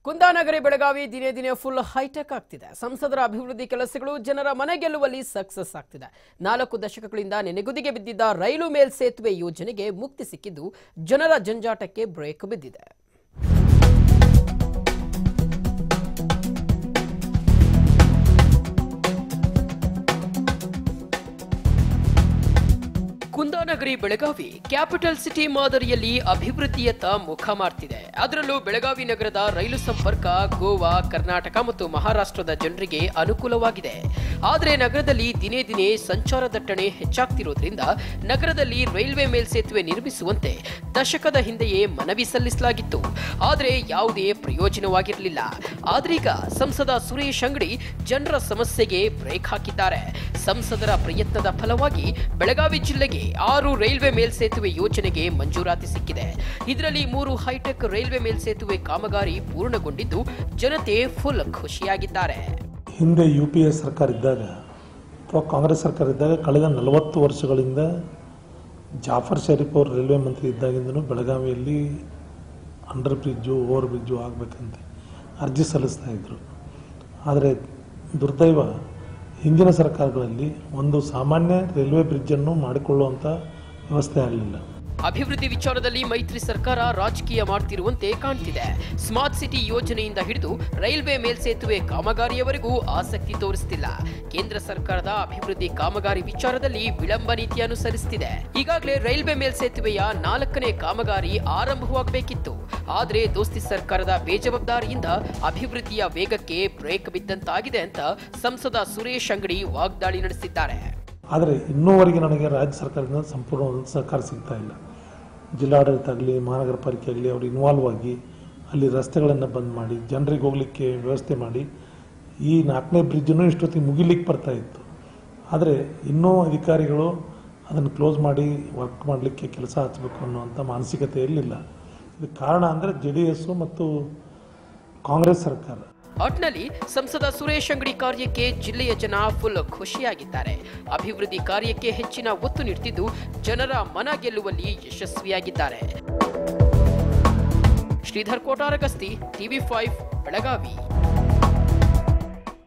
ಕುಂದಾನಗರಿ ಬೆಳಗಾವಿ ದಿನೇ ದಿನೇ full high tech ಆಗ್ತಿದೆ. ಸಂಸದರ ಅಭಿವೃದ್ಧಿ ಕೆಲಸಗಳು ಜನರ ಮನೆ ಗೆಲ್ಲುವಲ್ಲಿ ಸಕ್ಸಸ್ ಆಗ್ತಿದೆ. 4 ದಶಕಗಳಿಂದ ನೆನೆಗುದಿಗೆ ಬಿದ್ದಿದ್ದ ರೈಲು ಮೇಲ್ಸೇತುವೆ ಯೋಜನೆಗೆ ಮುಕ್ತಿ ಸಿಕ್ಕಿದ್ದು ಜನರ ಜಂಜಾಟಕ್ಕೆ ಬ್ರೇಕ್ ಬಿದ್ದಿದೆ. ಕುಂದಾನಗರಿ ಬೆಳಗಾವಿ ಕ್ಯಾಪಿಟಲ್ ಸಿಟಿ ಮಾದರಿಯಲ್ಲಿ ಅಭಿವೃದ್ಧಿಯತ್ತ ಮುಖ ಮಾಡ್ತಿದೆ. ಅದರಲ್ಲೂ ಬೆಳಗಾವಿ ನಗರದ ರೈಲು ಸಂಪರ್ಕ ಗೋವಾ, ಕರ್ನಾಟಕ ಮತ್ತು ಮಹಾರಾಷ್ಟ್ರದ ಜನರಿಗೆ ಅನುಕೂಲವಾಗಿದೆ. ಆದರೆ ನಗರದಲ್ಲಿ ದಿನೇ ದಿನೇ ಸಂಚಾರ ದಟ್ಟಣೆ ಹೆಚ್ಚಾಗ್ತಿರೋದ್ರಿಂದ ನಗರದಲ್ಲಿ ರೈಲ್ವೆ ಮೇಲ್ಸೇತುವೆ ನಿರ್ಮಿಸುವಂತೆ ದಶಕದ ಹಿಂದೆಯೇ ಮನವಿ ಸಲ್ಲಿಸಲಾಗಿತ್ತು. ಆದರೆ ಯಾವುದೇ ಪ್ರಯೋಜನವಾಗಿರಲಿಲ್ಲ. ಆದ್ರೀಗ ಸಂಸದ ಸುರೇಶ್ ಅಂಗಡಿ ಜನರ ಸಮಸ್ಯೆಗೆ ಬ್ರೇಕ್ ಹಾಕಿದ್ದಾರೆ. ಸಂಸದರ ಪ್ರಯತ್ನದ ಫಲವಾಗಿ ಬೆಳಗಾವಿ ಜಿಲ್ಲೆಗೆ 6 ರೈಲ್ವೆ ಮೇಲ್ಸೇತುವೆ ಯೋಜನೆಗೆ ಮಂಜೂರಾತಿ ಸಿಕ್ಕಿದೆ. ಇದರಲ್ಲಿ 3 ಹೈಟೆಕ್ ರೈಲ್ವೆ ಮೇಲ್ಸೇತುವೆ ಕಾಮಗಾರಿ ಪೂರ್ಣಗೊಂಡಿದ್ದು ಜನತೆ ಫುಲ್ ಖುಷಿಯಾಗಿದ್ದಾರೆ. ಹಿಂದೆ UPA ಸರ್ಕಾರ ಇದ್ದಾಗ ಅಥವಾ ಕಾಂಗ್ರೆಸ್ ಸರ್ಕಾರ ಇದ್ದಾಗ ಕಳೆದ 40 ವರ್ಷಗಳಿಂದ ಜಾಫರ್ ಶರೀಫ್ ಅವರು ರೈಲ್ವೆ ಮಂತ್ರಿ ಇದ್ದಾಗಿಂದನೂ ಬೆಳಗಾವಿಯಲ್ಲಿ ಅಂಡರ್ ಬ್ರಿಡ್ಜು, ಓವರ್ ಬ್ರಿಡ್ಜು ಆಗಬೇಕಂತ ಅರ್ಜಿ ಸಲ್ಲಿಸ್ತಾ ಇದ್ದರು. ಆದರೆ ದುರ್ದೈವ ಹಿಂದಿನ ಸರ್ಕಾರಗಳಲ್ಲಿ ಒಂದು ಸಾಮಾನ್ಯ ರೈಲ್ವೆ ಬ್ರಿಡ್ಜನ್ನು ಮಾಡಿಕೊಳ್ಳುವಂಥ ವ್ಯವಸ್ಥೆ ಆಗಲಿಲ್ಲ. ಅಭಿವೃದ್ಧಿ ವಿಚಾರದಲ್ಲಿ ಮೈತ್ರಿ ಸರ್ಕಾರ ರಾಜಕೀಯ ಮಾಡ್ತಿರುವಂತೆ ಕಾಣ್ತಿದೆ. ಸ್ಮಾರ್ಟ್ ಸಿಟಿ ಯೋಜನೆಯಿಂದ ಹಿಡಿದು ರೈಲ್ವೆ ಮೇಲ್ಸೇತುವೆ ಕಾಮಗಾರಿಯವರೆಗೂ ಆಸಕ್ತಿ ತೋರಿಸುತ್ತಿಲ್ಲ. ಕೇಂದ್ರ ಸರ್ಕಾರದ ಅಭಿವೃದ್ಧಿ ಕಾಮಗಾರಿ ವಿಚಾರದಲ್ಲಿ ವಿಳಂಬ ನೀತಿ ಅನುಸರಿಸುತ್ತಿದೆ. ಈಗಾಗಲೇ ರೈಲ್ವೆ ಮೇಲ್ಸೇತುವೆಯ 4ನೇ ಕಾಮಗಾರಿ ಆರಂಭವಾಗಬೇಕಿತ್ತು. ಆದರೆ ದೋಸ್ತಿ ಸರ್ಕಾರದ ಬೇಜವಾಬ್ದಾರಿಯಿಂದ ಅಭಿವೃದ್ಧಿಯ ವೇಗಕ್ಕೆ ಬ್ರೇಕ್ ಬಿದ್ದಂತಾಗಿದೆ ಅಂತ ಸಂಸದ ಸುರೇಶ್ ಅಂಗಡಿ ವಾಗ್ದಾಳಿ ನಡೆಸಿದ್ದಾರೆ. ಆದರೆ ಇನ್ನೂವರೆಗೆ ನನಗೆ ರಾಜ್ಯ ಸರ್ಕಾರದಿಂದ ಸಂಪೂರ್ಣ ಸಹಕಾರ ಸಿಗ್ತಾ ಇಲ್ಲ. ಜಿಲ್ಲಾಡಳಿತ ಆಗಲಿ, ಮಹಾನಗರ ಪಾಲಿಕೆ ಆಗಲಿ ಅವರು ಇನ್ವಾಲ್ವ್ ಆಗಿ ಅಲ್ಲಿ ರಸ್ತೆಗಳನ್ನು ಬಂದ್ ಮಾಡಿ ಜನರಿಗೆ ಹೋಗಲಿಕ್ಕೆ ವ್ಯವಸ್ಥೆ ಮಾಡಿ ಈ 4ನೇ ಬ್ರಿಡ್ಜನ್ನು ಇಷ್ಟೊತ್ತಿಗೆ ಮುಗಿಲಿಕ್ಕೆ ಬರ್ತಾ ಇತ್ತು. ಆದರೆ ಇನ್ನೂ ಅಧಿಕಾರಿಗಳು ಅದನ್ನು ಕ್ಲೋಸ್ ಮಾಡಿ ವರ್ಕ್ ಮಾಡಲಿಕ್ಕೆ ಕೆಲಸ ಹಚ್ಚಬೇಕು ಅನ್ನುವಂಥ ಮಾನಸಿಕತೆ ಇರಲಿಲ್ಲ. ಇದಕ್ಕೆ ಕಾರಣ ಅಂದರೆ JDS ಮತ್ತು ಕಾಂಗ್ರೆಸ್ ಸರ್ಕಾರ. ಒಟ್ನಲ್ಲಿ ಸಂಸದ ಸುರೇಶ್ ಅಂಗಡಿ ಕಾರ್ಯಕ್ಕೆ ಜಿಲ್ಲೆಯ ಜನ ಫುಲ್ ಖುಷಿಯಾಗಿದ್ದಾರೆ. ಅಭಿವೃದ್ಧಿ ಕಾರ್ಯಕ್ಕೆ ಹೆಚ್ಚಿನ ಒತ್ತು ನೀಡುತ್ತಿದ್ದು ಜನರ ಮನ ಗೆಲ್ಲುವಲ್ಲಿ ಯಶಸ್ವಿಯಾಗಿದ್ದಾರೆ. ಶ್ರೀಧರ್ ಕೋಟಾರಗಸ್ತಿ, TV5 ಬೆಳಗಾವಿ.